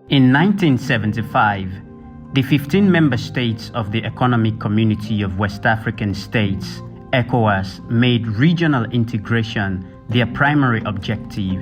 In 1975, the 15 member states of the Economic Community of West African States, ECOWAS, made regional integration their primary objective.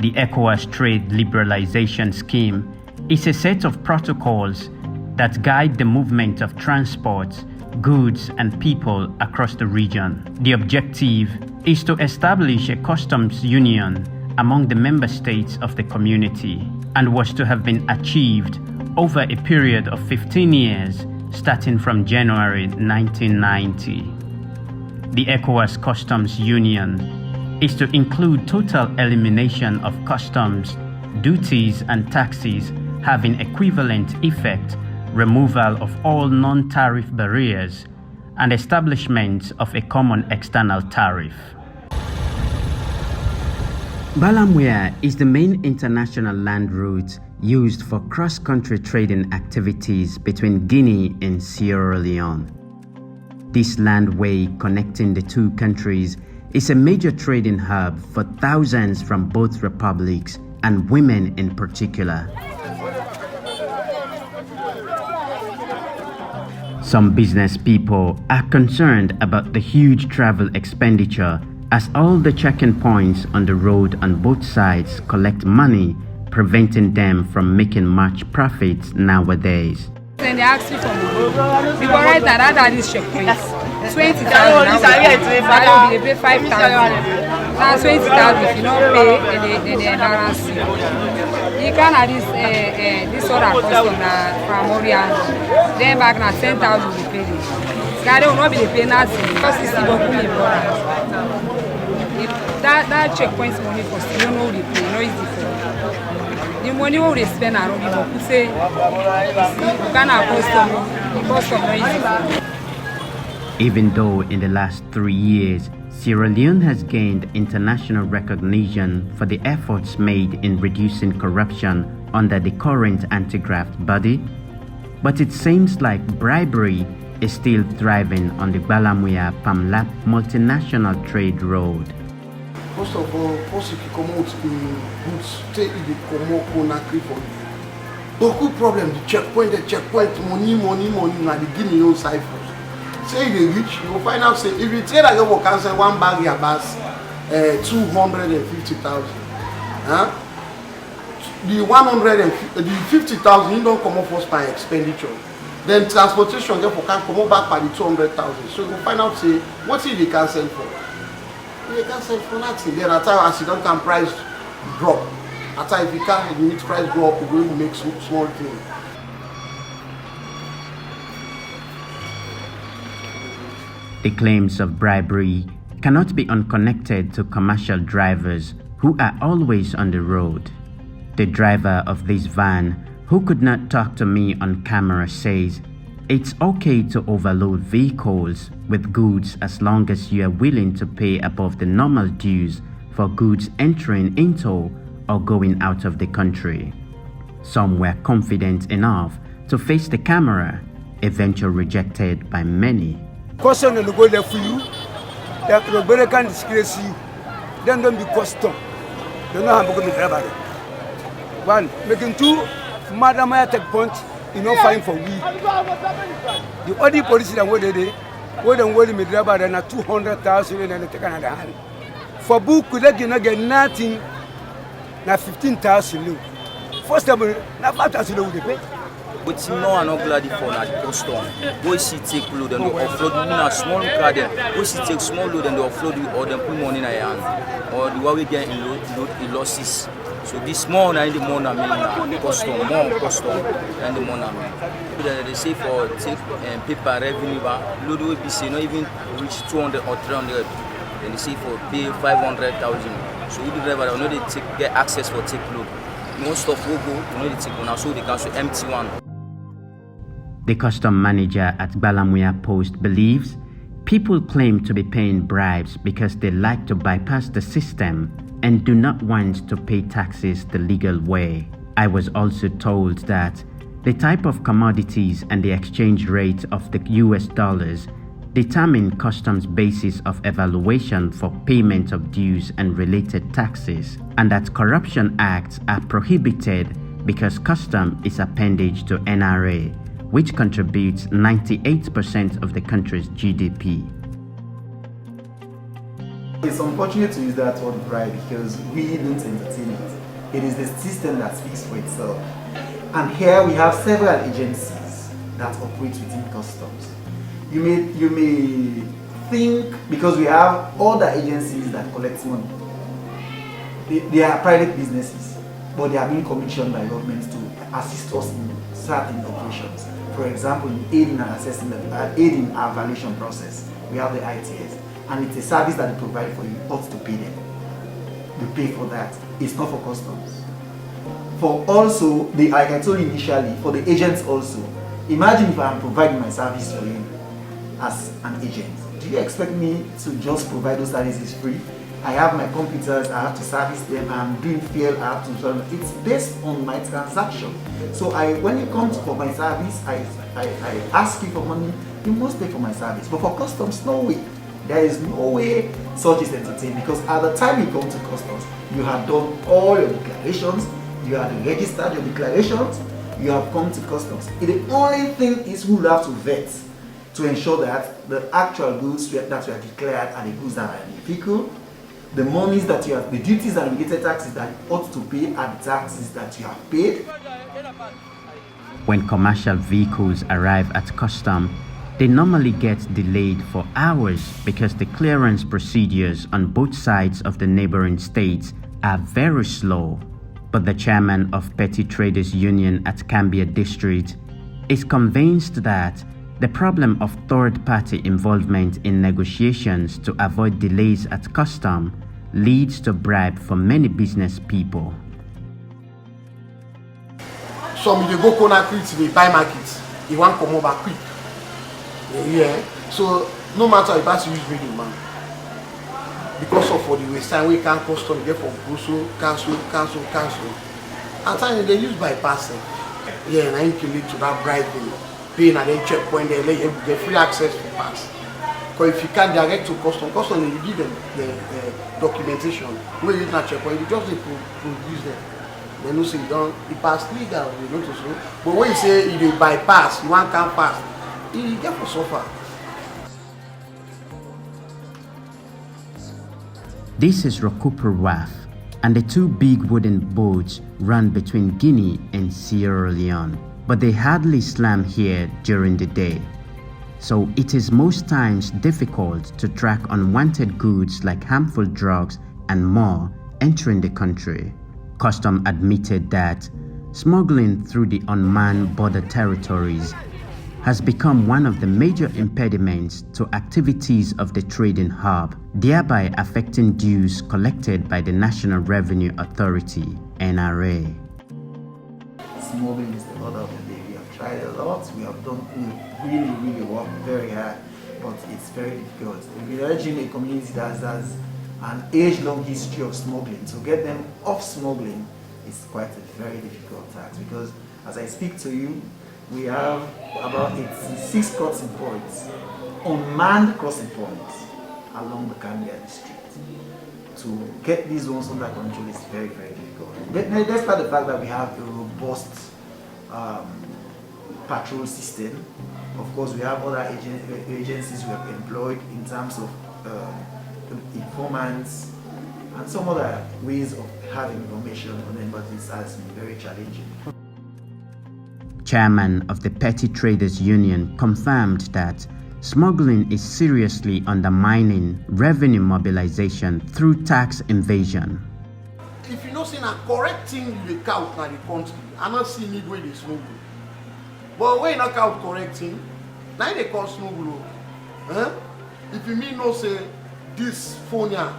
The ECOWAS Trade Liberalization Scheme is a set of protocols that guide the movement of transport, goods, and people across the region. The objective is to establish a customs union among the member states of the community, and was to have been achieved over a period of 15 years starting from January 1990. The ECOWAS Customs Union is to include total elimination of customs, duties, and taxes having equivalent effect, removal of all non-tariff barriers, and establishment of a common external tariff. Gbalamuya is the main international land route used for cross-country trading activities between Guinea and Sierra Leone. This landway connecting the two countries is a major trading hub for thousands from both republics, and women in particular. Some business people are concerned about the huge travel expenditure, as all the checking points on the road on both sides collect money, preventing them from making much profits nowadays. Then they ask you for money. Because right now, that is checkpoint. 20,000 now, they pay 5,000. Now 20,000 if you don't pay, they embarrass you. You can have this other custom from Orion. Then back now 10,000 you pay this. They will not be paying nothing because it's the that checkpoint money for you don't know the pay, no easy for the money what they spend around you say you can have custom no easy. Even though in the last 3 years, Sierra Leone has gained international recognition for the efforts made in reducing corruption under the current anti-graft body, but it seems like bribery is still thriving on the Gbalamuya Pamlap multinational trade road. First of all, once you come out the goods, take the Conakry for you. Beaucoup problem, the checkpoint, money, na the Guinean ciphers. Say they reach, you will find out, say, if you trade again for cancel one bag, your bus, 250,000. Huh? The 50,000, you don't come up first by expenditure. Then transportation, therefore, can come back by the 200,000. So you will find out, say, what is the cancel for? You can sell for nothing. Then at time as you don't can price drop. At time if you can't meet price drop, you're going to make some small thing. The claims of bribery cannot be unconnected to commercial drivers who are always on the road. The driver of this van, who could not talk to me on camera, says it's okay to overload vehicles with goods as long as you are willing to pay above the normal dues for goods entering into or going out of the country. Some were confident enough to face the camera, eventually rejected by many. Custom will go there for you. The better can disgrace you. Then don't be custom. They know how to be driver. One, making two, Madam I take point. You know, fine for we. The only policy that what they did, what them what me driver than 200,000 and they take another hand. For book could they not get nothing. Na 15,000. First of all, na 5,000 they pay. But no, I'm not glad for that custom. We see take load and they offload you a small car then. We see take small load and they offload you or they put money in your hand. Or the way we get in load losses. So this more than the money I mean custom, more custom than the money I mean. They say for take paper revenue, load will be say not even reach 200 or 300. Then they say for pay 500,000. So we the driver know they get access for take load. Most of will go, you know they take one, so they can show empty one. The custom manager at Gbalamuya Post believes people claim to be paying bribes because they like to bypass the system and do not want to pay taxes the legal way. I was also told that the type of commodities and the exchange rate of the US dollars determine customs basis of evaluation for payment of dues and related taxes, and that corruption acts are prohibited because custom is appendage to NRA, which contributes 98% of the country's GDP. It's unfortunate to use that word bribe because we don't entertain it. It is the system that speaks for itself. And here we have several agencies that operate within customs. You may think, because we have other agencies that collect money, they are private businesses, but they are being commissioned by governments to assist us in certain operations. For example, in aid in our valuation process, we have the ITS, and it's a service that they provide for you. You ought to pay them. You pay for that. It's not for customs. For also, like I told you initially, for the agents also, imagine if I am providing my service for you as an agent. Do you expect me to just provide those services free? I have my computers, I have to service them, I'm doing fail, I have to solve. It's based on my transaction. So when you come for my service, I ask you for money, you must pay for my service. But for customs, no way. There is no way such is entertained, because at the time you come to customs, you have done all your declarations, you have registered your declarations, you have come to customs. The only thing is who have to vet to ensure that the actual goods that you have declared are the goods that are in the vehicle. The monies that you have, the duties and related taxes that you ought to pay are the taxes that you have paid. When commercial vehicles arrive at custom, they normally get delayed for hours because the clearance procedures on both sides of the neighboring states are very slow. But the chairman of Petty Traders Union at Cambia District is convinced that the problem of third-party involvement in negotiations to avoid delays at custom leads to bribe for many business people. Some they go Conakry, they buy markets. They want to come over quick. Yeah. So no matter if that's use radio man, because of for the waste time we can't custom get for Brussels, cancel. And time they use bypassing. Yeah, and I can lead to that bribing. Paying at a checkpoint, they let you get free access to pass. Because if you can't direct to custom, you give them the documentation. When you not checkpoint, you just produce them. They know say you don't, it pass legal, you know to so. But when you say you bypass, you want can't pass, you get for suffer. This is Rokuper Wharf, and the two big wooden boats run between Guinea and Sierra Leone, but they hardly slam here during the day. So it is most times difficult to track unwanted goods like harmful drugs and more entering the country. Custom admitted that smuggling through the unmanned border territories has become one of the major impediments to activities of the trading hub, thereby affecting dues collected by the National Revenue Authority, NRA. Smuggling is the order of the day. We have tried a lot, we really worked very hard, but it's very difficult. If you're in a community that has an age-long history of smuggling, to get them off smuggling is quite a very difficult task, because as I speak to you, we have about 86 crossing points, unmanned crossing points along the Cambia district. To get these ones under control is very, very difficult. Despite the fact that we have a robust patrol system, of course we have other agencies we have employed in terms of informants and some other ways of having information on them, but this has been very challenging. Chairman of the Petty Traders Union confirmed that smuggling is seriously undermining revenue mobilization through tax evasion. If you know say na correct thing you dey count na the country, I not see need wey dey smuggle. But when you not count correct thing, now they call smuggle. If you mean no say this phone here,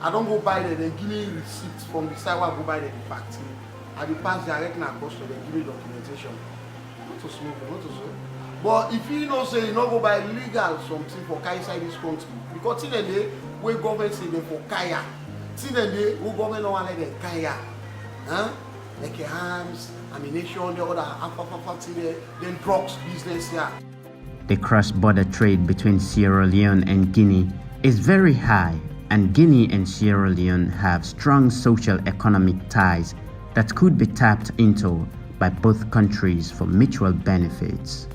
I don't go buy them, then give me receipts from the side where I go buy them the factory. I dey pass direct na custom, then give me documentation. Not to smuggle, not to so. But if you know say you not go buy legal something for carry inside this country, because till the day where government say them for kaya, till the day who government don't want let them kaya, like arms, ammunition, the other alpha then drugs business here. The cross-border trade between Sierra Leone and Guinea is very high, and Guinea and Sierra Leone have strong social economic ties that could be tapped into by both countries for mutual benefits.